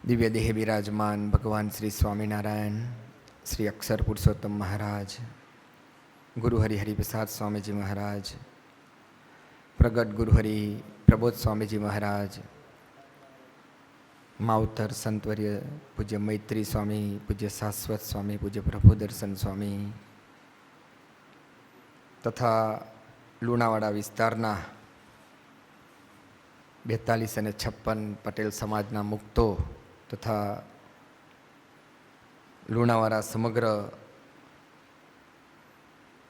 દિવ્ય દેહ બિરાજમાન ભગવાન શ્રી સ્વામિનારાયણ, શ્રી અક્ષર પુરુષોત્તમ મહારાજ, ગુરુ હરિપ્રસાદ સ્વામીજી મહારાજ, પ્રગટ ગુરુહરિ પ્રબોધ સ્વામીજી મહારાજ, માવતર સંતવર્ય પૂજ્ય મૈત્રી સ્વામી, પૂજ્ય શાશ્વત સ્વામી, પૂજ્ય પ્રભુદર્શન સ્વામી તથા લુણાવાડા વિસ્તારના 42 અને 56 પટેલ સમાજના મુક્તો તથા લુણાવાડા સમગ્ર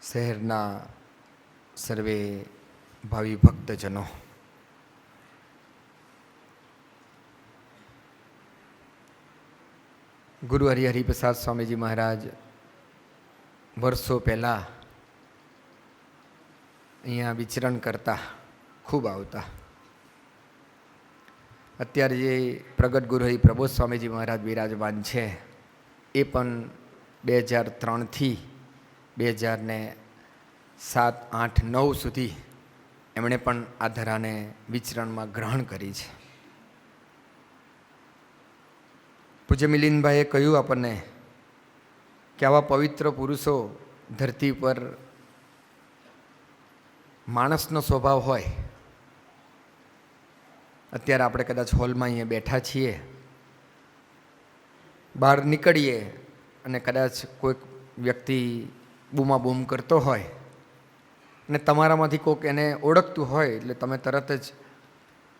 શહેરના સર્વે ભાવિ ભક્તજનો, ગુરુ હરિપ્રસાદ સ્વામીજી મહારાજ વર્ષો પહેલાં અહીંયા વિચરણ કરતા, ખૂબ આવતા. અત્યારે જે પ્રગટ ગુરુ હરિ પ્રબોધ સ્વામીજી મહારાજ બિરાજમાન છે એ પણ 2003થી 2007, 8, 9 સુધી એમણે પણ આ ધરાને વિચરણમાં ગ્રહણ કરી છે. પૂજ્ય મિલિંદભાઈએ કહ્યું આપણને કે આવા પવિત્ર પુરુષો ધરતી પર માણસનો સ્વભાવ હોય. અત્યારે આપણે કદાચ હોલમાં અહીંયા બેઠા છીએ, બહાર નીકળીએ અને કદાચ કોઈક વ્યક્તિ બૂમાબૂમ કરતો હોય અને તમારામાંથી કોઈક એને ઓળખતું હોય એટલે તમે તરત જ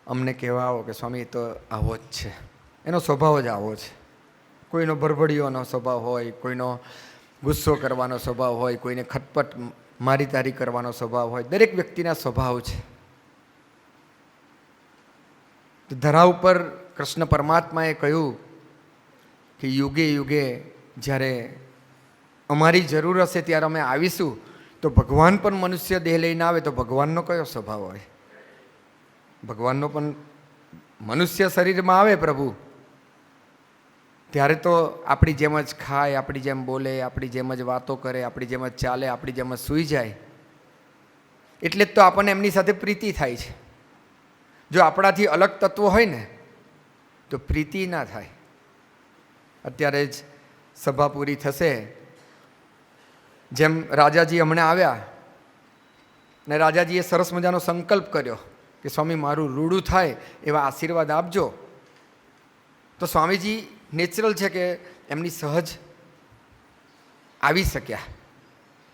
અમને કહેવા આવો કે સ્વામી તો આવો જ છે, એનો સ્વભાવ જ આવો છે. કોઈનો ભરભડીઓનો સ્વભાવ હોય, કોઈનો ગુસ્સો કરવાનો સ્વભાવ હોય, કોઈને ખટપટ મારી તારી કરવાનો સ્વભાવ હોય. દરેક વ્યક્તિના સ્વભાવ છે. ધરા ઉપર કૃષ્ણ પરમાત્માએ કહ્યું કે યુગે યુગે જ્યારે અમારી જરૂર હશે ત્યારે અમે આવીશું. તો ભગવાન પણ મનુષ્ય દેહ લઈને આવે તો ભગવાનનો કયો સ્વભાવ હોય? ભગવાનનો પણ મનુષ્ય શરીરમાં આવે પ્રભુ ત્યારે તો આપણી જેમ જ ખાય, આપણી જેમ બોલે, આપણી જેમ જ વાતો કરે, આપણી જેમ જ ચાલે, આપણી જેમ જ સૂઈ જાય. એટલે જ તો આપણને એમની સાથે પ્રીતિ થાય છે. જો આપણાથી અલગ તત્વો હોય ને તો પ્રીતિ ના થાય. અત્યારે જ સભા પૂરી થશે, જેમ રાજાજી હમણાં આવ્યા ને રાજાજીએ સરસ મજાનો સંકલ્પ કર્યો કે સ્વામી મારું રૂડું થાય એવા આશીર્વાદ આપજો. તો સ્વામીજી નેચરલ છે કે એમની સહજ આવી શક્યા,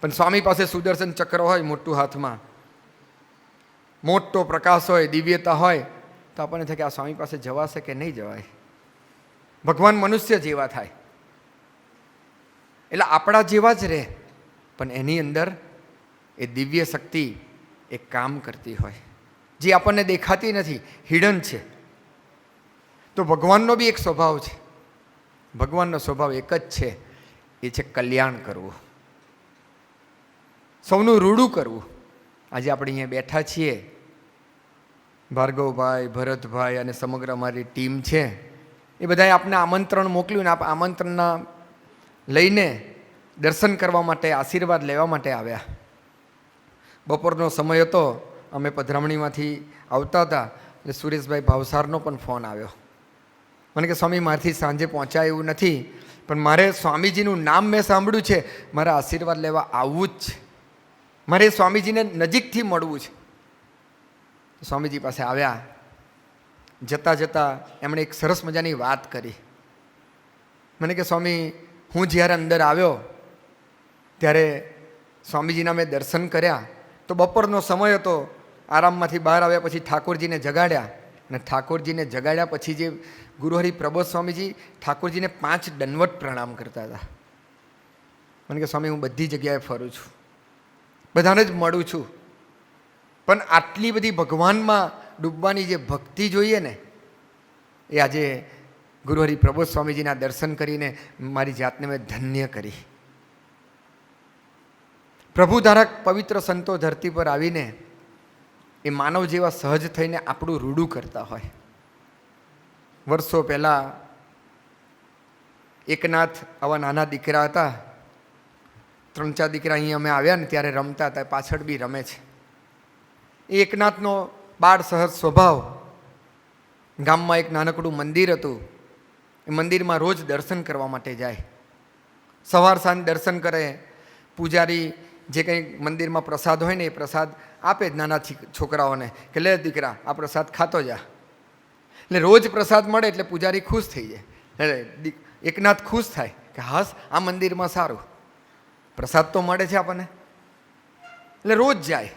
પણ સ્વામી પાસે સુદર્શન ચક્ર હોય મોટું હાથમાં, મોટો પ્રકાશ હોય, દિવ્યતા હોય, તો આપણને થાય કે આ સ્વામી પાસે જવાશે કે નહીં જવાય. ભગવાન મનુષ્ય જેવા થાય એટલે આપણા જેવા જ રહે, પણ એની અંદર એ દિવ્ય શક્તિ એ કામ કરતી હોય જે આપણને દેખાતી નથી, હિડન છે. તો ભગવાનનો બી એક સ્વભાવ છે. ભગવાનનો સ્વભાવ એક જ છે, એ છે કલ્યાણ કરવું, સૌનું રૂડું કરવું. આજે આપણે અહીંયા બેઠા છીએ, ભાર્ગવભાઈ, ભરતભાઈ અને સમગ્ર અમારી ટીમ છે, એ બધાએ આપને આમંત્રણ મોકલ્યું ને આપ આમંત્રણના લઈને દર્શન કરવા માટે, આશીર્વાદ લેવા માટે આવ્યા. બપોરનો સમય હતો, અમે પધરામણીમાંથી આવતા હતા એટલે સુરેશભાઈ ભાવસારનો પણ ફોન આવ્યો. મને કે સ્વામી મારાથી સાંજે પહોંચાય એવું નથી, પણ મારે સ્વામીજીનું નામ મેં સાંભળ્યું છે, મારે આશીર્વાદ લેવા આવવું જ છે, મારે સ્વામીજીને નજીકથી મળવું છે. સ્વામીજી પાસે આવ્યા. જતાં જતાં એમણે એક સરસ મજાની વાત કરી. મને કે સ્વામી હું જ્યારે અંદર આવ્યો ત્યારે સ્વામીજીના મેં દર્શન કર્યા તો બપોરનો સમય હતો. આરામમાંથી બહાર આવ્યા પછી ઠાકોરજીને જગાડ્યા અને ઠાકોરજીને જગાડ્યા પછી જે ગુરુહરિ પ્રબોધ સ્વામીજી ઠાકોરજીને 5 દંડવત પ્રણામ કરતા હતા. મને કે સ્વામી હું બધી જગ્યાએ ફરું છું, બધાને જ મળું છું, પણ આટલી બધી ભગવાનમાં ડૂબવાની જે ભક્તિ જોઈએ ને એ આજે ગુરુહરિ પ્રબોધ સ્વામીજીના દર્શન કરીને મારી જાતને મેં ધન્ય કરી. પ્રભુધારક પવિત્ર સંતો ધરતી પર આવીને એ માનવ જેવા સહજ થઈને આપણું રૂડું કરતા હોય. વર્ષો પહેલાં એકનાથ આવા નાના દીકરા હતા, 3-4 દીકરા અહીંયા અમે આવ્યા ને ત્યારે રમતા હતા, પાછળ બી રમે છે. એ એકનાથનો બાળ સહજ સ્વભાવ. ગામમાં એક નાનકડું મંદિર હતું, એ મંદિરમાં રોજ દર્શન કરવા માટે જાય, સવાર સાંજ દર્શન કરે. પૂજારી જે કંઈ મંદિરમાં પ્રસાદ હોય ને એ પ્રસાદ આપે જ નાના છોકરાઓને કે લે દીકરા આ પ્રસાદ ખાતો જા. એટલે રોજ પ્રસાદ મળે એટલે પૂજારી ખુશ થઈ જાય. એટલે એકનાથ ખુશ થાય કે હાસ આ મંદિરમાં સારું પ્રસાદ તો મળે છે આપણને, એટલે રોજ જાય.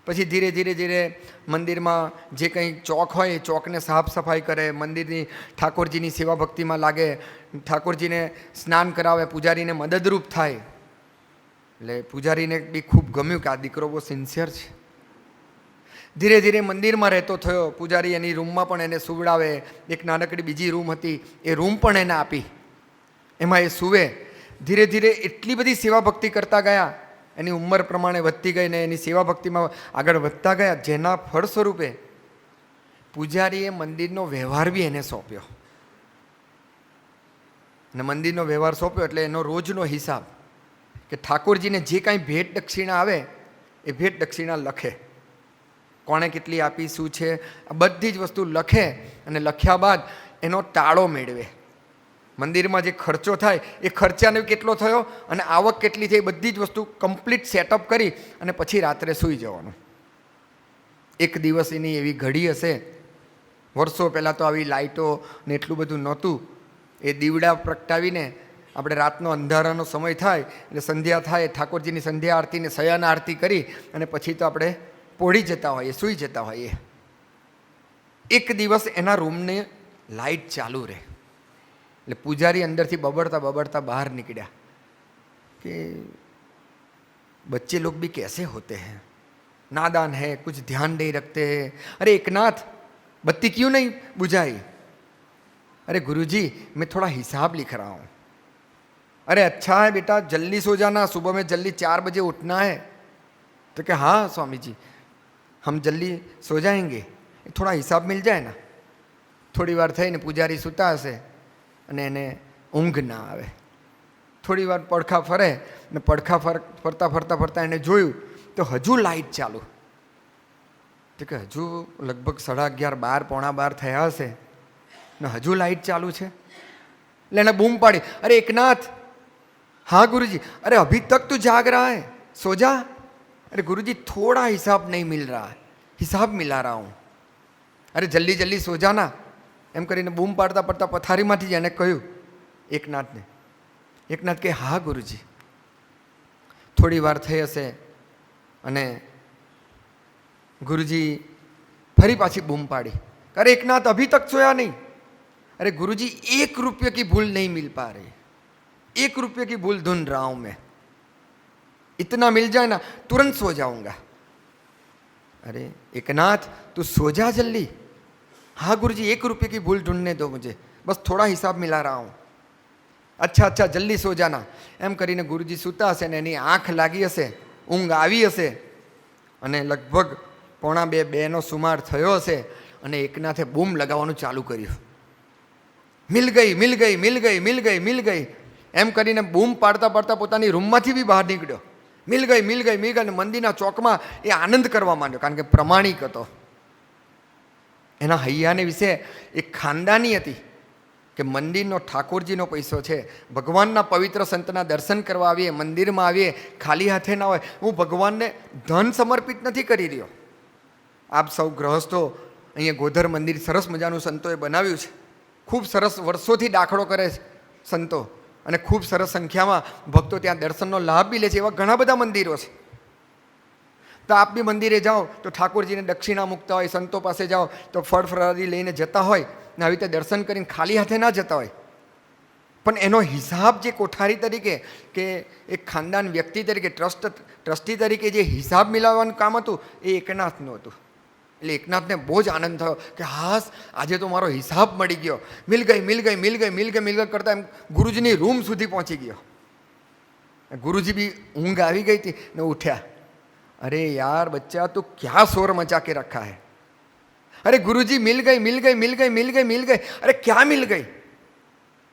પછી ધીરે ધીરે ધીરે મંદિરમાં જે કંઈ ચોક હોય એ ચોકને સાફ સફાઈ કરે, મંદિરની ઠાકોરજીની સેવા ભક્તિમાં લાગે, ઠાકોરજીને સ્નાન કરાવે, પૂજારીને મદદરૂપ થાય. એટલે પૂજારીને બી ખૂબ ગમ્યું કે આ દીકરો બહુ સિન્સિયર છે. ધીરે ધીરે મંદિરમાં રહેતો થયો. પૂજારી એની રૂમમાં પણ એને સુવડાવે. એક નાનકડી બીજી રૂમ હતી એ રૂમ પણ એને આપી, એમાં એ સૂવે. ધીરે ધીરે એટલી બધી સેવા ભક્તિ કરતા ગયા, એની ઉંમર પ્રમાણે વધતી ગઈ ને એની સેવા ભક્તિમાં આગળ વધતા ગયા, જેના ફળ સ્વરૂપે પૂજારીએ મંદિરનો વ્યવહાર બી એને સોંપ્યો. અને મંદિરનો વ્યવહાર સોંપ્યો એટલે એનો રોજનો હિસાબ કે ઠાકોરજીને જે કાંઈ ભેટ દક્ષિણા આવે એ ભેટ દક્ષિણા લખે, કોણે કેટલી આપી, શું છે, આ બધી જ વસ્તુ લખે. અને લખ્યા બાદ એનો તાળો મેળવે. મંદિરમાં જે ખર્ચો થાય એ ખર્ચાને કેટલો થયો અને આવક કેટલી થઈ, બધી જ વસ્તુ કમ્પ્લીટ સેટઅપ કરી અને પછી રાત્રે સૂઈ જવાનું. એક દિવસ એની એવી ઘડી હશે, વર્ષો પહેલાં તો આવી લાઇટો ને એટલું બધું નહોતું, એ દીવડા પ્રગટાવીને આપણે રાતનો અંધારાનો સમય થાય એટલે સંધ્યા થાય, ઠાકોરજીની સંધ્યા આરતીને શયન આરતી કરી અને પછી તો આપણે પોઢી જતા હોઈએ, સૂઈ જતા હોઈએ. એક દિવસ એના રૂમને લાઇટ ચાલુ રહે એટલે પૂજારી અંદરથી બબડતા બબડતા બહાર નીકળ્યા કે બચ્ચે લોગ ભી कैसे होते हैं, नादान है, कुछ ध्यान नहीं रखते हैं. अरे एकनाथ बत्ती क्यों नहीं बुझाई? अरे गुरुजी मैं थोड़ा हिसाब लिख रहा हूँ. अरे अच्छा है बेटा जल्दी सो जाना, सुबह में जल्दी 4 बजे उठना है. तो क्या हाँ स्वामी जी हम जल्दी सो जाएंगे, थोड़ा हिसाब मिल जाए ना. થોડી વાર થઈને પૂજારી સૂતા હશે અને એને ઊંઘ ના આવે. થોડી વાર પડખા ફરે ને પડખા ફરતા ફરતા ફરતા એને જોયું તો હજુ લાઇટ ચાલુ. તો કે હજુ લગભગ 11:30 12 પોણા 12 થયા હશે ને હજુ લાઇટ ચાલુ છે. એટલે એને બૂમ પાડી, અરે એકનાથ. हाँ गुरुजी. अरे अभी तक तू जाग रहा है, सो जा. अरे गुरुजी थोड़ा हिसाब नहीं मिल रहा है, हिसाब मिला रहा हूँ. अरे जल्दी जल्दी सो जाना. એમ કરીને બૂમ પાડતા પડતા પથારીમાંથી જ એને કહ્યું એકનાથને. એકનાથ કહે હા ગુરુજી. થોડી વાર થઈ હશે અને ગુરુજી ફરી પાછી બૂમ પાડી, અરે એકનાથ અભી તક સોયા નહીં. अरे गुरुजी 1 रुपये की भूल नहीं मिल पा रही, 1 रुपये की भूल ढूंढ रहा हूं मैं, इतना मिल जाए ना तुरंत सो जाऊंगा. अरे एकनाथ तू सो जा जल्दी. हाँ गुरुजी 1 रुपये की भूल ढूंढने दो मुझे, बस थोड़ा हिसाब मिला रहा हूँ. अच्छा अच्छा जल्दी सो जाना. એમ કરીને ગુરુજી સૂતા હશે ને એની આંખ લાગી હશે, ઊંઘ આવી હશે અને લગભગ 1:45 નો સુમાર થયો હશે અને એકનાથે બૂમ લગાવવાનું ચાલુ કર્યું. મિલ ગઈ મિલ ગઈ મિલ ગઈ મિલ ગઈ મિલ ગઈ એમ કરીને બૂમ પાડતા પાડતા પોતાની રૂમમાંથી બી બહાર નીકળ્યો. મિલ ગઈ મિલ ગઈ મિલ ગઈ. અને મંદિરના ચોકમાં એ આનંદ કરવા માંડ્યો કારણ કે પ્રમાણિક હતો. એના હૈયાને વિશે એક ખાનદાની હતી કે મંદિરનો ઠાકોરજીનો પૈસો છે, ભગવાનના પવિત્ર સંતના દર્શન કરવા આવીએ, મંદિરમાં આવીએ, ખાલી હાથે ના હોય. હું ભગવાનને ધન સમર્પિત નથી કરી રહ્યો. આપ સૌ ગ્રહસ્થો અહીંયા ગોધર મંદિર સરસ મજાનું સંતોએ બનાવ્યું છે, ખૂબ સરસ વર્ષોથી દાખલો કરે છે સંતો અને ખૂબ સરસ સંખ્યામાં ભક્તો ત્યાં દર્શનનો લાભ બી લે છે. એવા ઘણા બધા મંદિરો છે. તો આપ બી મંદિરે જાઓ તો ઠાકોરજીને દક્ષિણા મૂકતા હોય, સંતો પાસે જાઓ તો ફળ ફરાળી લઈને જતા હોય ને આવી રીતે દર્શન કરીને ખાલી હાથે ના જતા હોય. પણ એનો હિસાબ જે કોઠારી તરીકે કે એક ખાનદાન વ્યક્તિ તરીકે ટ્રસ્ટી તરીકે જે હિસાબ મિલાવવાનું કામ હતું એ એકનાથનું હતું. એટલે એકનાથને બહુ જ આનંદ થયો કે હાસ આજે તો મારો હિસાબ મળી ગયો. મિલ ગઈ મિલ ગઈ મિલ ગઈ મિલ ગઈ મિલ ગઈ કરતાં એમ ગુરુજીની રૂમ સુધી પહોંચી ગયો. ગુરુજી બી ઊંઘ આવી ગઈ હતી ને ઉઠ્યા. अरे यार बच्चा तू क्या शोर मचा के रखा है? अरे गुरुजी मिल गई मिल गई मिल गई मिल गई मिल गई. अरे क्या मिल गई?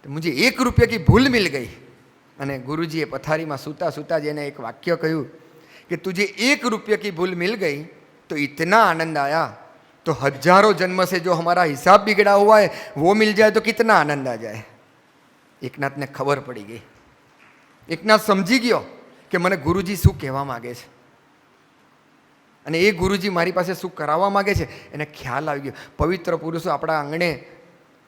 तो मुझे 1 रुपये की भूल मिल गई. અને ગુરુજીએ પથારીમાં સૂતા સૂતા જ એને એક વાક્ય કહ્યું કે તુझे 1 रुपये की भूल मिल गई तो इतना आनंद आया तो हजारों जन्म से जो हमारा हिसाब बिगड़ा हुआ है वो मिल जाए तो कितना आनंद आ जाए। એકનાથને ખબર પડી ગઈ, એકનાથ સમજી ગયો કે મને ગુરુજી શું કહેવા માગે છે અને એ ગુરુજી મારી પાસે શું કરાવવા માગે છે એને ખ્યાલ આવી ગયો. પવિત્ર પુરુષો આપણા આંગણે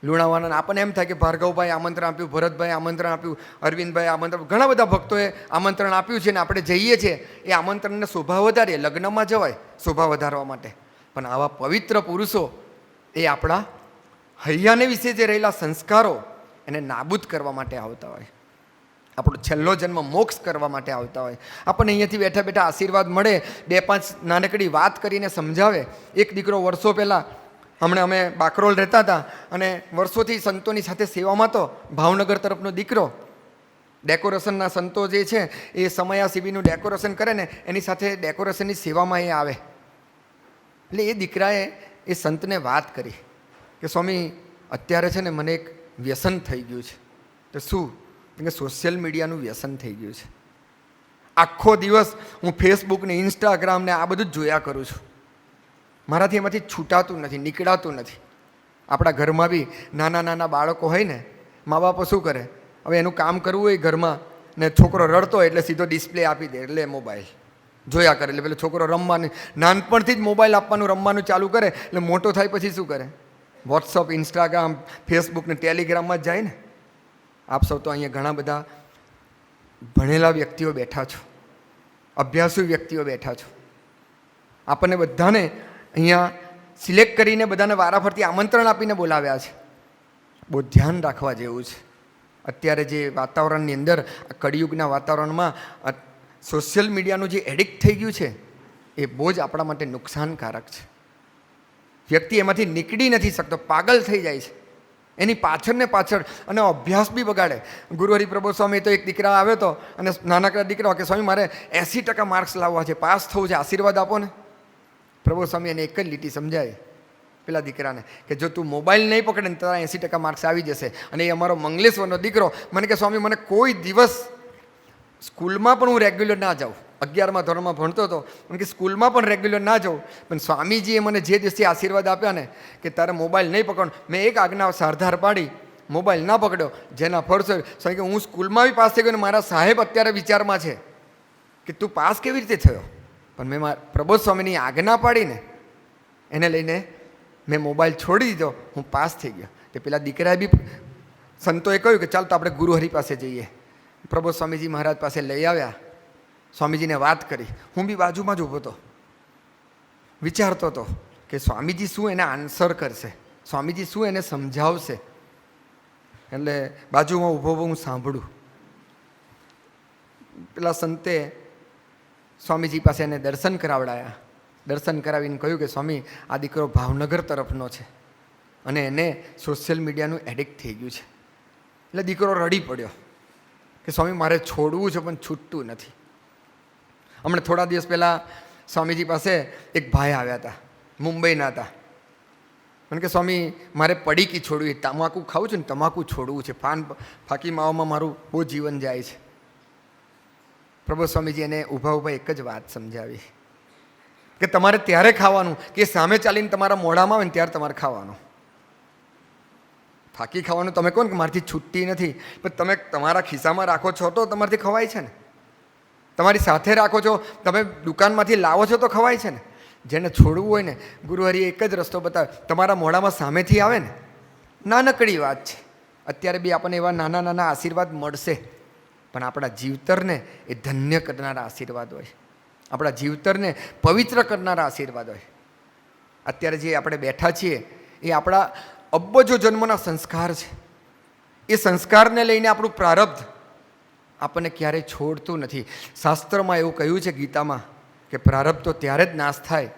લુણાવાના, આપણને એમ થાય કે ભાર્ગવભાઈ આમંત્રણ આપ્યું, ભરતભાઈ આમંત્રણ આપ્યું, અરવિંદભાઈ આમંત્રણ, ઘણા બધા ભક્તોએ આમંત્રણ આપ્યું છે ને આપણે જઈએ છીએ. એ આમંત્રણને શોભા વધારીએ, લગ્નમાં જવાય શોભા વધારવા માટે, પણ આવા પવિત્ર પુરુષો એ આપણા હૈયાને વિશે જે રહેલા સંસ્કારો એને નાબૂદ કરવા માટે આવતા હોય, આપણો છેલ્લો જન્મ મોક્ષ કરવા માટે આવતા હોય. આપણને અહીંયાથી બેઠા બેઠા આશીર્વાદ મળે, 2-5 નાનકડી વાત કરીને સમજાવે. એક દીકરો વર્ષો પહેલાં, હમણાં અમે બાકરોલ રહેતા હતા અને વર્ષોથી સંતોની સાથે સેવામાં, તો ભાવનગર તરફનો દીકરો ડેકોરેશનના સંતો જે છે એ સમયા શિબિરનું ડેકોરેશન કરે ને એની સાથે ડેકોરેશનની સેવામાં એ આવે. એટલે એ દીકરાએ એ સંતને વાત કરી કે સ્વામી અત્યારે છે ને મને એક વ્યસન થઈ ગયું છે. તો શું? કે સોશિયલ મીડિયાનું વ્યસન થઈ ગયું છે. આખો દિવસ હું ફેસબુક ને ઇન્સ્ટાગ્રામ ને આ બધું જ જોયા કરું છું, મારાથી એમાંથી છૂટાતું નથી, નીકળાતું નથી. આપણા ઘરમાં બી નાના નાના બાળકો હોય ને, મા બાપો શું કરે, હવે એનું કામ કરવું હોય ઘરમાં ને છોકરો રડતો હોય એટલે સીધો ડિસ્પ્લે આપી દે, એટલે મોબાઈલ જોયા કરે. એટલે પેલો છોકરો રમવાનું, નાનપણથી જ મોબાઈલ આપવાનું, રમવાનું ચાલુ કરે. એટલે મોટો થાય પછી શું કરે, વોટ્સઅપ, ઇન્સ્ટાગ્રામ, ફેસબુક ને ટેલિગ્રામમાં જ જાય ને. આપ સૌ તો અહીંયા ઘણા બધા ભણેલા વ્યક્તિઓ બેઠા છો, અભ્યાસુ વ્યક્તિઓ બેઠા છો. આપણને બધાને અહીંયા સિલેક્ટ કરીને બધાને વારાફરતી આમંત્રણ આપીને બોલાવ્યા છે. બહુ ધ્યાન રાખવા જેવું છે. અત્યારે જે વાતાવરણની અંદર, આ કળિયુગના વાતાવરણમાં સોશિયલ મીડિયાનું જે એડિક્ટ થઈ ગયું છે એ બહુ જ આપણા માટે નુકસાનકારક છે. વ્યક્તિ એમાંથી નીકળી નથી શકતો, પાગલ થઈ જાય છે એની પાછળ ને પાછળ, અને અભ્યાસ બી બગાડે. ગુરુ હરિપ્રભુ સ્વામી તો એક દીકરા આવ્યો હતો અને નાનકડા દીકરા કે સ્વામી મારે 80% માર્ક્સ લાવવા છે, પાસ થવું છે, આશીર્વાદ આપો ને. પ્રભુ સ્વામી એને એક જ લીટી સમજાય પેલા દીકરાને કે જો તું મોબાઈલ નહીં પકડે ને તારા 80% માર્ક્સ આવી જશે. અને એ અમારો મંગલેશ્વરનો દીકરો મને કે સ્વામી મને કોઈ દિવસ સ્કૂલમાં પણ હું રેગ્યુલર ના જાઉં, 11મા ધોરણમાં ભણતો હતો, મને કે સ્કૂલમાં પણ રેગ્યુલર ના જાઉં, પણ સ્વામીજીએ મને જે દિવસથી આશીર્વાદ આપ્યા ને કે તારે મોબાઈલ નહીં પકડો, મેં એક આજ્ઞા સરદાર પાડી, મોબાઈલ ના પકડ્યો. જેના ફળસ્વરૂપે સ્વામી કે હું સ્કૂલમાં બી પાસ થઈ ગયો ને મારા સાહેબ અત્યારે વિચારમાં છે કે તું પાસ કેવી રીતે થયો, પણ મેં પ્રબોધ સ્વામીની આજ્ઞા પાડીને એને લઈને મેં મોબાઈલ છોડી દીધો, હું પાસ થઈ ગયો. તે પેલા દીકરાએ બી સંતોએ કહ્યું કે ચાલ તો આપણે ગુરુ હરિ પાસે જઈએ. પ્રબોધ સ્વામીજી મહારાજ પાસે લઈ આવ્યા, સ્વામીજીને વાત કરી. હું બી બાજુમાં જ ઊભો હતો, વિચારતો હતો કે સ્વામીજી શું એને આન્સર કરશે, સ્વામીજી શું એને સમજાવશે. એટલે બાજુમાં ઊભો હું સાંભળું. પેલા સંતે સ્વામીજી પાસે એને દર્શન કરાવડાયા. દર્શન કરાવીને કહ્યું કે સ્વામી આ દીકરો ભાવનગર તરફનો છે અને એને સોશિયલ મીડિયાનું એડિક્ટ થઈ ગયું છે. એટલે દીકરો રડી પડ્યો કે સ્વામી મારે છોડવું છે પણ છૂટતું નથી. હમણાં થોડા દિવસ પહેલાં સ્વામીજી પાસે એક ભાઈ આવ્યા હતા, મુંબઈના હતા. મને કે સ્વામી મારે પડીકી છોડવી, તમાકુ ખાવું છું ને તમાકુ છોડવું છે, પાન ફાકી માવામાં મારું બહુ જીવન જાય છે. પ્રભુ સ્વામીજી એને ઊભા ઊભા એક જ વાત સમજાવી કે તમારે ત્યારે ખાવાનું કે સામે ચાલીને તમારા મોઢામાં આવે ને ત્યારે તમારે ખાવાનું. ફાકી ખાવાનું તમે કહો ને કે મારાથી છૂટતી નથી, પણ તમે તમારા ખિસ્સામાં રાખો છો તો તમારાથી ખવાય છે ને, તમારી સાથે રાખો છો, તમે દુકાનમાંથી લાવો છો તો ખવાય છે ને. જેને છોડવું હોય ને ગુરુહરિએ એક જ રસ્તો બતાવે, તમારા મોઢામાં સામેથી આવે ને. નાનકડી વાત છે. અત્યારે બી આપણને એવા નાના નાના આશીર્વાદ મળશે, પણ આપણા જીવતરને એ ધન્ય કરનારા આશીર્વાદ હોય, આપણા જીવતરને પવિત્ર કરનારા આશીર્વાદ હોય. અત્યારે જે આપણે બેઠા છીએ એ આપણા અબજો જન્મના સંસ્કાર છે. એ સંસ્કારને લઈને આપણું પ્રારબ્ધ આપણને ક્યારેય છોડતું નથી. શાસ્ત્રમાં એવું કહ્યું છે ગીતામાં કે પ્રારબ્ધ તો ત્યારે જ નાશ થાય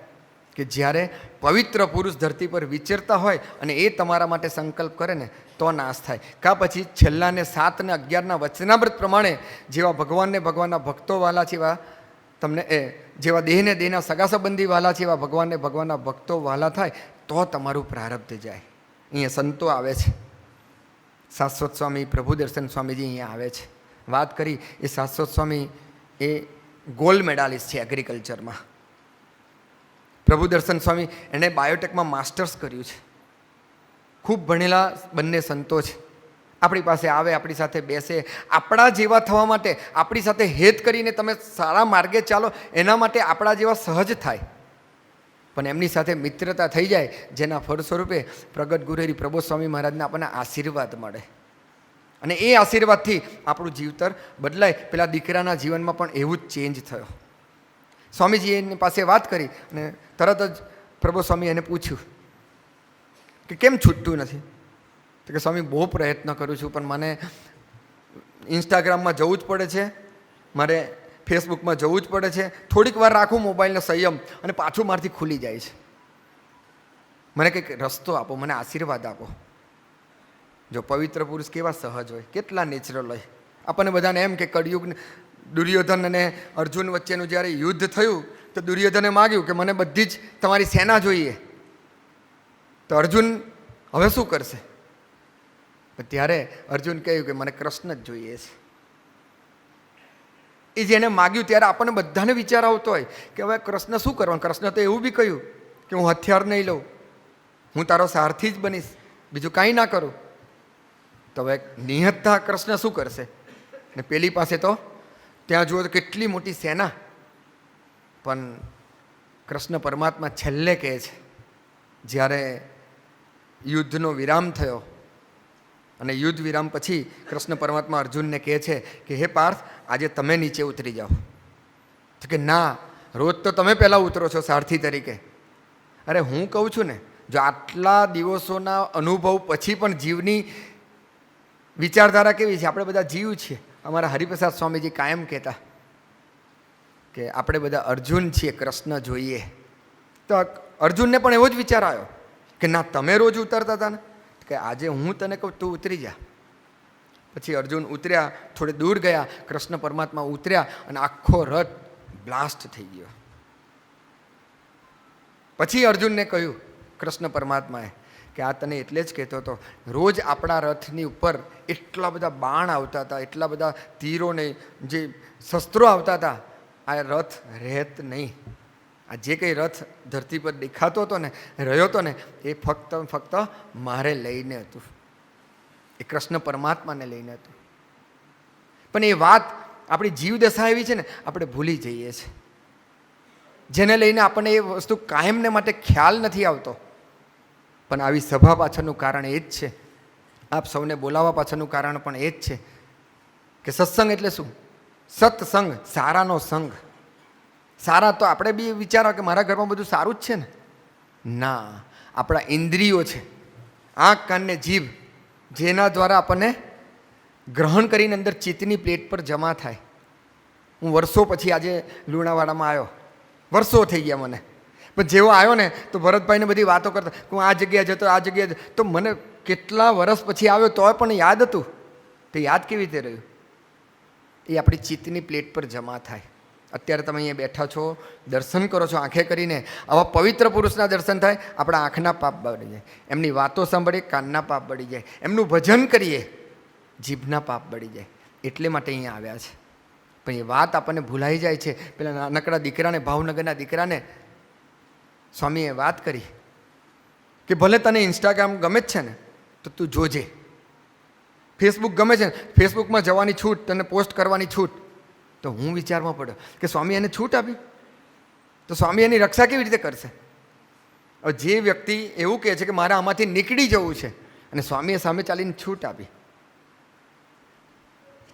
કે જ્યારે પવિત્ર પુરુષ ધરતી પર વિચરતા હોય અને એ તમારા માટે સંકલ્પ કરે ને તો નાશ થાય. કા પછી છેલ્લા ને 7 અને 11ના વચનામૃત પ્રમાણે જેવા ભગવાનને ભગવાનના ભક્તો વાલા છે એવા તમને જેવા દેહને દેહના સગા સંબંધી વાલા છે એવા ભગવાનને ભગવાનના ભક્તો વાલા થાય તો તમારું પ્રારબ્ધ જાય. અહીંયા સંતો આવે છે, શાશ્વત સ્વામી પ્રભુ દર્શન સ્વામીજી અહીંયા આવે છે. વાત કરી એ શાશ્વત સ્વામી એ ગોલ્ડ મેડાલિસ્ટ છે એગ્રીકલ્ચરમાં. પ્રભુ દર્શન સ્વામી એણે બાયોટેકમાં માસ્ટર્સ કર્યું છે, ખૂબ ભણેલા બંને સંતો છે. આપણી પાસે આવે, આપણી સાથે બેસે, આપણા જેવા થવા માટે, આપણી સાથે હેત કરીને તમે સારા માર્ગે ચાલો એના માટે આપણા જેવા સહજ થાય. પણ એમની સાથે મિત્રતા થઈ જાય, જેના ફળ સ્વરૂપે પ્રગટ ગુરુહરિ પ્રબોધ સ્વામી મહારાજને આપણને આશીર્વાદ મળે અને એ આશીર્વાદથી આપણું જીવતર બદલાય. પેલા દીકરાના જીવનમાં પણ એવું જ ચેન્જ થયો. સ્વામીજી એની પાસે વાત કરી અને તરત જ પ્રભુ સ્વામી એને પૂછ્યું કે કેમ છૂટતું નથી? તો કે સ્વામી બહુ પ્રયત્ન કરું છું, પણ મને ઇન્સ્ટાગ્રામમાં જવું જ પડે છે, મારે ફેસબુકમાં જવું જ પડે છે, થોડીક વાર રાખું મોબાઈલનો સંયમ અને પાછું મારથી ખુલી જાય છે. મને કંઈક રસ્તો આપો, મને આશીર્વાદ આપો. જો પવિત્ર પુરુષ કેવા સહજ હોય, કેટલા નેચરલ હોય. આપણને બધાને એમ કે કળિયુગ દુર્યોધન અને અર્જુન વચ્ચેનું જ્યારે યુદ્ધ થયું તો દુર્યોધને માગ્યું કે મને બધી જ તમારી સેના જોઈએ. તો અર્જુન હવે શું કરશે? ત્યારે અર્જુન કહ્યું કે મને કૃષ્ણ જ જોઈએ છે. એ જેને માગ્યું ત્યારે આપણને બધાને વિચાર આવતો હોય કે હવે કૃષ્ણ શું કરવાનું? કૃષ્ણ તો એવું બી કહ્યું કે હું હથિયાર નહીં લઉં, હું તારો સારથી જ બનીશ, બીજું કાંઈ ના કરું. તો હવે નિહતતા કૃષ્ણ શું કરશે? ને પેલી પાસે તો ત્યાં જુઓ તો કેટલી મોટી સેના. પણ કૃષ્ણ પરમાત્મા છેલ્લે કહે છે, જ્યારે યુદ્ધનો વિરામ થયો અને યુદ્ધ વિરામ પછી કૃષ્ણ પરમાત્મા અર્જુનને કહે છે કે હે પાર્થ, આજે તમે નીચે ઉતરી જાઓ. તો કે ના, રોજ તો તમે પહેલાં ઉતરો છો સારથી તરીકે. અરે હું કહું છું ને, જો આટલા દિવસોના અનુભવ પછી પણ જીવની વિચારધારા કેવી છે? આપણે બધા જીવ છીએ. અમારા હરિપ્રસાદ સ્વામીજી કાયમ કહેતા કે આપણે બધા અર્જુન છીએ, કૃષ્ણ જોઈએ. તો અર્જુનને પણ એવો જ વિચાર આવ્યો કે ના, તમે રોજ ઉતરતા હતા ને, કે આજે હું તને કહું તું ઉતરી જા. પછી અર્જુન ઉતર્યા, થોડે દૂર ગયા, કૃષ્ણ પરમાત્મા ઉતર્યા અને આખો રથ બ્લાસ્ટ થઈ ગયો. પછી અર્જુનને કહ્યું કૃષ્ણ પરમાત્માએ કે આ તને એટલે જ કહેતો હતો, રોજ આપણા રથની ઉપર એટલા બધા બાણ આવતા હતા, એટલા બધા તીરોને જે શસ્ત્રો આવતા હતા, આ રથ રહેત નહીં. આ જે કંઈ રથ ધરતી પર દેખાતો હતો ને, રહ્યો હતો ને, એ ફક્ત મારે લઈને હતું, એ કૃષ્ણ પરમાત્માને લઈને હતું. પણ એ વાત આપણી જીવદશા એવી છે ને, આપણે ભૂલી જઈએ છીએ, જેને લઈને આપણને એ વસ્તુ કાયમને માટે ખ્યાલ નથી આવતો. પણ આવી સભા પાછળનું કારણ એ જ છે, આપ સૌને બોલાવવા પાછળનું કારણ પણ એ જ છે કે સત્સંગ એટલે શું? સત્સંગ, સારાનો સંગ. સારા તો આપણે બી વિચારો કે મારા ઘરમાં બધું સારું જ છે ને. ના, આપણા ઇન્દ્રિયો છે, આંખ, કાન ને જીભ, જેના દ્વારા આપણને ગ્રહણ કરીને અંદર ચિત્તની પ્લેટ પર જમા થાય. હું વર્ષો પછી આજે લુણાવાડામાં આવ્યો, વર્ષો થઈ ગયા મને. પણ જેવો આવ્યો ને તો ભરતભાઈને બધી વાતો કરતા, હું આ જગ્યાએ જતો, આ જગ્યાએ, તો મને કેટલા વર્ષ પછી આવ્યો તોય પણ યાદ હતું. તે યાદ કેવી રીતે રહ્યું? એ આપણી ચિત્તની પ્લેટ પર જમા થાય. અત્યારે તમે અહીંયા બેઠા છો, દર્શન કરો છો આંખે કરીને, આવા પવિત્ર પુરુષના દર્શન થાય, આપણા આંખના પાપ બળી જાય, એમની વાતો સાંભળીએ, કાનના પાપ બળી જાય, એમનું ભજન કરીએ, જીભના પાપ બળી જાય. એટલે માટે અહીંયા આવ્યા છે. પણ એ વાત આપણને ભૂલાઈ જાય છે. પેલા નાનકડા દીકરાને, ભાવનગરના દીકરાને સ્વામીએ વાત કરી કે ભલે તને ઇન્સ્ટાગ્રામ ગમે જ છે ને, તો તું જોજે. ફેસબુક ગમે છે ને, ફેસબુકમાં જવાની છૂટ, તને પોસ્ટ કરવાની છૂટ. તો હું વિચારમાં પડ્યો કે સ્વામી એને છૂટ આપી, તો સ્વામી એની રક્ષા કેવી રીતે કરશે? હવે જે વ્યક્તિ એવું કહે છે કે મારે આમાંથી નીકળી જવું છે, અને સ્વામીએ સામે ચાલીને છૂટ આપી,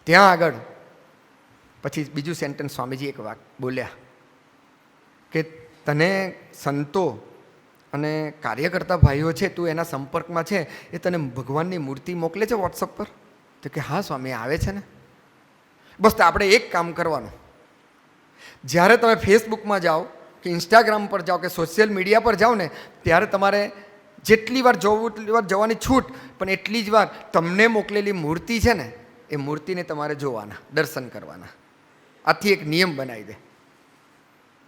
ત્યાં આગળ પછી બીજું સેન્ટેન્સ સ્વામીજી એક વાત બોલ્યા કે તને સંતો અને કાર્યકર્તા ભાઈઓ છે, તું એના સંપર્કમાં છે, એ તને ભગવાનની મૂર્તિ મોકલે છે વોટ્સઅપ પર? તો કે હા સ્વામી, આવે છે ને. બસ તો આપણે એક કામ કરવાનું, જ્યારે તમે ફેસબુકમાં જાઓ કે ઇન્સ્ટાગ્રામ પર જાઓ કે સોશિયલ મીડિયા પર જાઓ ને, ત્યારે તમારે જેટલી વાર જોવું એટલી વાર જવાની છૂટ, પણ એટલી જ વાર તમને મોકલેલી મૂર્તિ છે ને, એ મૂર્તિને તમારે જોવાના, દર્શન કરવાના. આથી એક નિયમ બનાવી દે.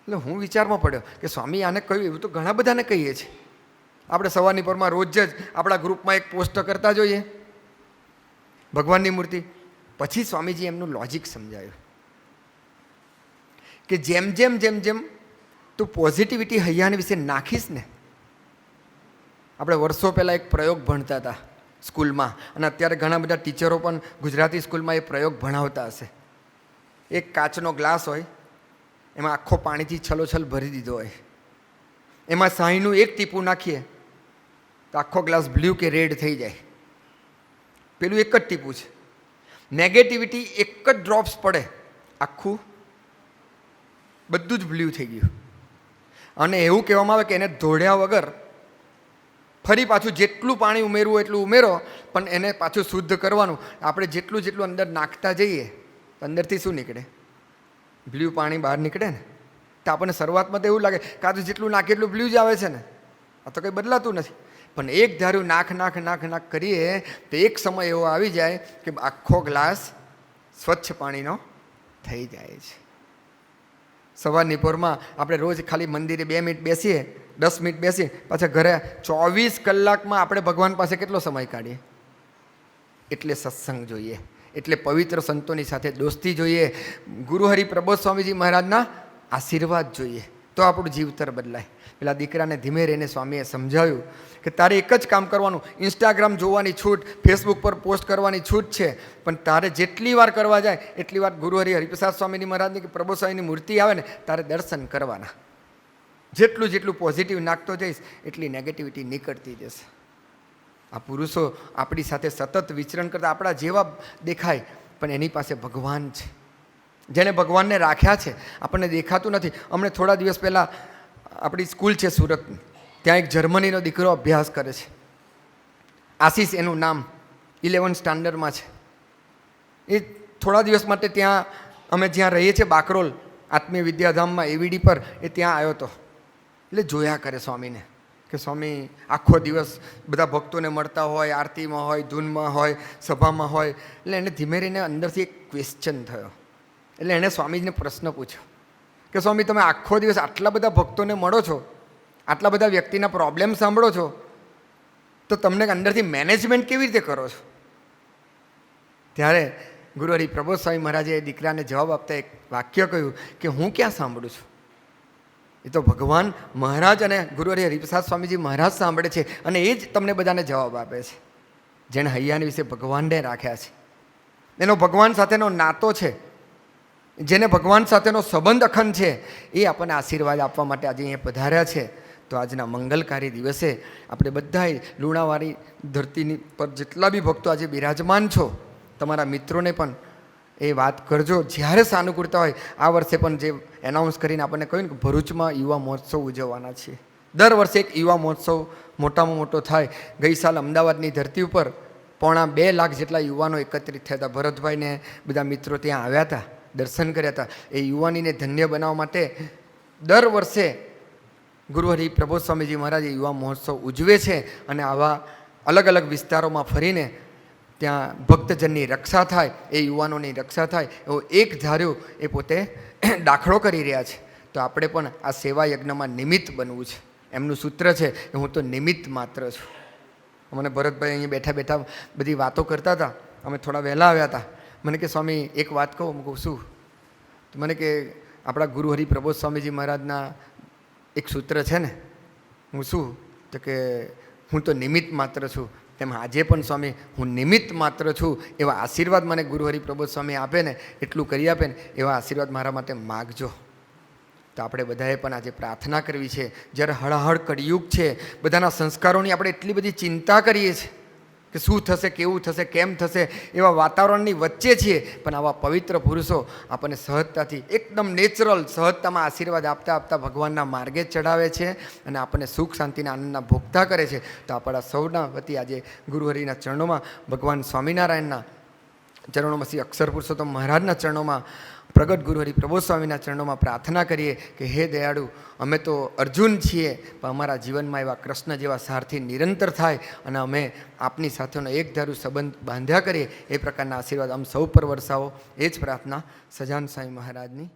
એટલે હું વિચારમાં પડ્યો કે સ્વામી આને કહ્યું, એવું તો ઘણા બધાને કહીએ છીએ. આપણે સવારની પરમાં રોજ જ આપણા ગ્રુપમાં એક પોસ્ટ કરતા જોઈએ ભગવાનની મૂર્તિ. પછી સ્વામીજી એમનું લોજિક સમજાયું કે જેમ જેમ તું પોઝિટિવિટી હૈયાની વિશે નાખીશ ને. આપણે વર્ષો પહેલાં એક પ્રયોગ ભણતા હતા સ્કૂલમાં, અને અત્યારે ઘણા બધા ટીચરો પણ ગુજરાતી સ્કૂલમાં એ પ્રયોગ ભણાવતા હશે. એક કાચનો ગ્લાસ હોય, એમાં આખો પાણીથી છલોછલ ભરી દીધો હોય, એમાં શાહીનું એક ટીપું નાખીએ તો આખો ગ્લાસ બ્લુ કે રેડ થઈ જાય. પેલું એક જ ટીપું છે. નેગેટિવિટી એક જ ડ્રોપ્સ પડે, આખું બધું જ બ્લુ થઈ ગયું. અને એવું કહેવામાં આવે કે એને ધોળ્યા વગર ફરી પાછું જેટલું પાણી ઉમેરવું એટલું ઉમેરો, પણ એને પાછું શુદ્ધ કરવાનું. આપણે જેટલું અંદર નાખતા જઈએ અંદરથી શું નીકળે? બ્લુ પાણી બહાર નીકળે ને. તો આપણને શરૂઆતમાં તો એવું લાગે કે આ તો જેટલું નાખે એટલું બ્લુ જ આવે છે ને, આ તો કંઈ બદલાતું નથી. પણ એક ધાર્યું નાખ કરીએ તો એક સમય એવો આવી જાય કે આખો ગ્લાસ સ્વચ્છ પાણીનો થઈ જાય છે. સવારની પોરમાં આપણે રોજ ખાલી મંદિરે 2 મિનિટ બેસીએ, 10 મિનિટ બેસીએ, પાછા ઘરે 24 કલાકમાં આપણે ભગવાન પાસે કેટલો સમય કાઢીએ? એટલે સત્સંગ જોઈએ, એટલે પવિત્ર સંતોની સાથે દોસ્તી જોઈએ, ગુરુહરિ પ્રબોધ સ્વામીજી મહારાજના આશીર્વાદ જોઈએ, તો આપણું જીવતર બદલાય. પેલા દીકરાને ધીમે રહીને સ્વામીએ સમજાવ્યું કે તારે એક જ કામ કરવાનું, ઇન્સ્ટાગ્રામ જોવાની છૂટ, ફેસબુક પર પોસ્ટ કરવાની છૂટ છે, પણ તારે જેટલી વાર કરવા જાય એટલી વાર ગુરુહરિ હરિપ્રસાદ સ્વામીની મહારાજની કે પ્રભુ સ્વામીની મૂર્તિ આવે ને તારે દર્શન કરવાના. જેટલું પોઝિટિવ નાખતો જઈશ એટલી નેગેટિવિટી નીકળતી જશે. આ પુરુષો આપણી સાથે સતત વિચરણ કરતા આપણા જેવા દેખાય, પણ એની પાસે ભગવાન છે, જેણે ભગવાનને રાખ્યા છે. આપણને દેખાતું નથી. હમણાં થોડા દિવસ પહેલાં આપણી સ્કૂલ છે સુરતની, ત્યાં એક જર્મનીનો દીકરો અભ્યાસ કરે છે, આશીષ એનું નામ, 11th સ્ટાન્ડર્ડમાં છે. એ થોડા દિવસ માટે ત્યાં અમે જ્યાં રહીએ છીએ બાકરોલ આત્મીય વિદ્યાધામમાં એવીડી પર, એ ત્યાં આવ્યો હતો. એટલે જોયા કરે સ્વામીને કે સ્વામી આખો દિવસ બધા ભક્તોને મળતા હોય, આરતીમાં હોય, ધૂનમાં હોય, સભામાં હોય. એટલે એને ધીમે રહીને અંદરથી એક ક્વેશ્ચન થયો. એટલે એણે સ્વામીજીને પ્રશ્ન પૂછ્યો કે સ્વામી તમે આખો દિવસ આટલા બધા ભક્તોને મળો છો, આટલા બધા વ્યક્તિના પ્રોબ્લેમ સાંભળો છો, તો તમને અંદરથી મેનેજમેન્ટ કેવી રીતે કરો છો? ત્યારે ગુરુહરિ પ્રબોધ સ્વામી મહારાજે એ દીકરાને જવાબ આપતા એક વાક્ય કહ્યું કે હું ક્યાં સાંભળું છું, એ તો ભગવાન મહારાજ અને ગુરુહરિ હરિપ્રસાદ સ્વામીજી મહારાજ સાંભળે છે, અને એ જ તમને બધાને જવાબ આપે છે. જેણે હૈયાની વિશે ભગવાનને રાખ્યા છે, એનો ભગવાન સાથેનો નાતો છે, જેને ભગવાન સાથેનો સંબંધ અખંડ છે, એ આપણને આશીર્વાદ આપવા માટે આજે અહીંયા પધાર્યા છે. તો આજના મંગલકારી દિવસે આપણે બધાએ લુણાવાડી ધરતીની પર જેટલા બી ભક્તો આજે બિરાજમાન છો, તમારા મિત્રોને પણ એ વાત કરજો જ્યારે સાનુકૂળતા હોય. આ વર્ષે પણ જે એનાઉન્સ કરીને આપણને કહ્યું ને કે ભરૂચમાં યુવા મહોત્સવ ઉજવવાના છીએ. દર વર્ષે એક યુવા મહોત્સવ મોટામાં મોટો થાય. ગઈ સાલ અમદાવાદની ધરતી ઉપર 2.5 લાખ જેટલા યુવાનો એકત્રિત થયા હતા. ભરતભાઈને બધા મિત્રો ત્યાં આવ્યા હતા, દર્શન કર્યા હતા. એ યુવાનીને ધન્ય બનાવવા માટે દર વર્ષે ગુરુહરિ પ્રબોધ સ્વામીજી મહારાજ યુવા મહોત્સવ ઉજવે છે, અને આવા અલગ અલગ વિસ્તારોમાં ફરીને ત્યાં ભક્તજનની રક્ષા થાય, એ યુવાનોની રક્ષા થાય, એવો એક ધાર્યું એ પોતે દાખલો કરી રહ્યા છે. તો આપણે પણ આ સેવા યજ્ઞમાં નિમિત્ત બનવું છે. એમનું સૂત્ર છે કે હું તો નિમિત્ત માત્ર છું. મને ભરતભાઈ અહીંયા બેઠા બેઠા બધી વાતો કરતા હતા. અમે થોડા વહેલા આવ્યા હતા. મને કે સ્વામી એક વાત કહું. હું કહું શું? તો મને કે આપણા ગુરુહરિ પ્રબોધ સ્વામીજી મહારાજના એક સૂત્ર છે ને. હું શું? તો કે હું તો નિમિત્ત માત્ર છું. તેમ આજે પણ સ્વામી હું નિમિત્ત માત્ર છું. એવા આશીર્વાદ મને ગુરુહરિ પ્રબોધ સ્વામી આપે ને, એટલું કરી આપે ને, એવા આશીર્વાદ મારા માટે માગજો. તો આપણે બધાએ પણ આજે પ્રાર્થના કરવી છે. જ્યારે હળહળ કળિયુગ છે, બધાના સંસ્કારોની આપણે એટલી બધી ચિંતા કરીએ છીએ કે શું થશે, કેવું થશે, કેમ થશે, એવા વાતાવરણની વચ્ચે છીએ, પણ આવા પવિત્ર પુરુષો આપણને સહજતાથી એકદમ નેચરલ સહજતામાં આશીર્વાદ આપતા આપતા ભગવાનના માર્ગે ચડાવે છે, અને આપણને સુખ શાંતિના આનંદના ભોગતા કરે છે. તો આપણા સૌના વતી આજે ગુરુહરિના ચરણોમાં, ભગવાન સ્વામિનારાયણના ચરણોમાં, શ્રી અક્ષર પુરુષોત્તમ મહારાજના ચરણોમાં, પ્રગટ ગુરુહરિ પ્રબોધ સ્વામીના ચરણોમાં પ્રાર્થના કરીએ કે હે દયાળુ, અમે તો અર્જુન છીએ, પણ અમારા જીવનમાં એવા કૃષ્ણ જેવા સારથી નિરંતર થાય, અને અમે આપની સાથેનો એક ધારું સંબંધ બાંધ્યા કરીએ. એ પ્રકારના આશીર્વાદ આમ સૌ પર વરસાવો. એ જ પ્રાર્થના સજાન સ્વામી મહારાજની.